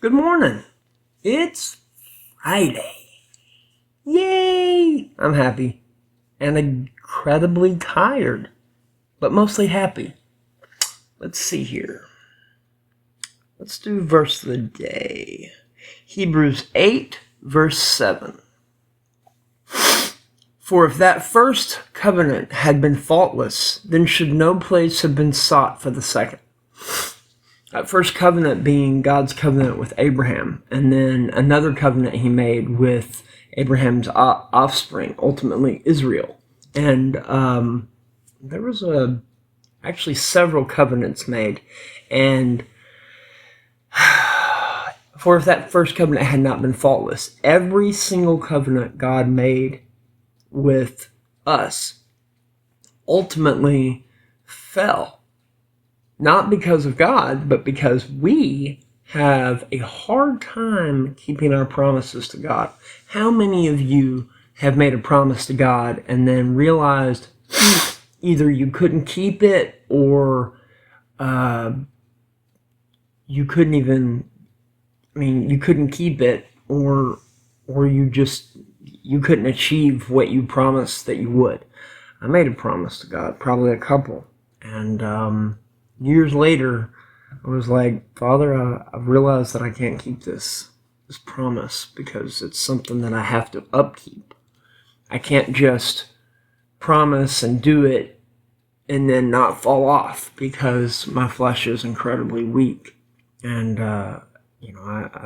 Good morning. It's Friday. Yay! I'm happy and incredibly tired, but mostly happy. Let's see here. Let's do verse of the day. Hebrews 8, verse 7. For if that first covenant had been faultless, then should no place have been sought for the second. That first covenant being God's covenant with Abraham, and then another covenant he made with Abraham's offspring, ultimately Israel. And there was actually several covenants made. And for if that first covenant had not been faultless, every single covenant God made with us ultimately fell. Not because of God, but because we have a hard time keeping our promises to God. How many of you have made a promise to God and then realized either you couldn't keep it or you couldn't keep it or you couldn't achieve what you promised that you would? I made a promise to God, probably a couple, and years later, I was like, Father, I've realized that I can't keep this promise because it's something that I have to upkeep. I can't just promise and do it and then not fall off because my flesh is incredibly weak. And, I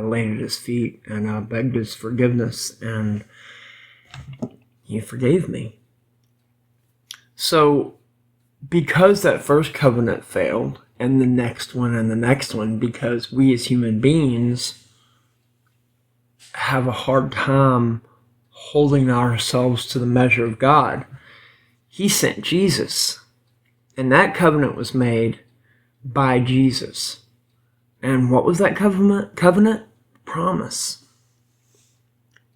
laid at his feet and I begged his forgiveness and he forgave me. So, because that first covenant failed, and the next one, because we as human beings have a hard time holding ourselves to the measure of God, he sent Jesus. And that covenant was made by Jesus. And what was that covenant? Promise.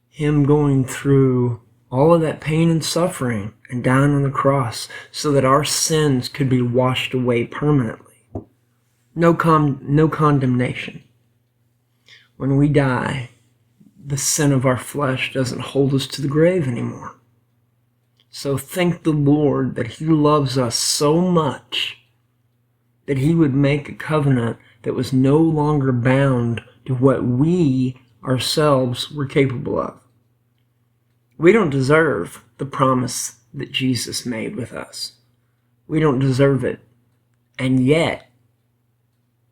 Him going through all of that pain and suffering and dying on the cross so that our sins could be washed away permanently. No condemnation. When we die, the sin of our flesh doesn't hold us to the grave anymore. So thank the Lord that he loves us so much that he would make a covenant that was no longer bound to what we ourselves were capable of. We don't deserve the promise that Jesus made with us. We don't deserve it. And yet,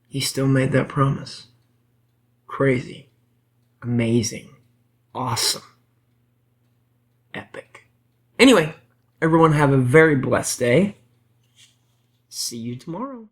he still made that promise. Crazy. Amazing. Awesome. Epic. Anyway, everyone have a very blessed day. See you tomorrow.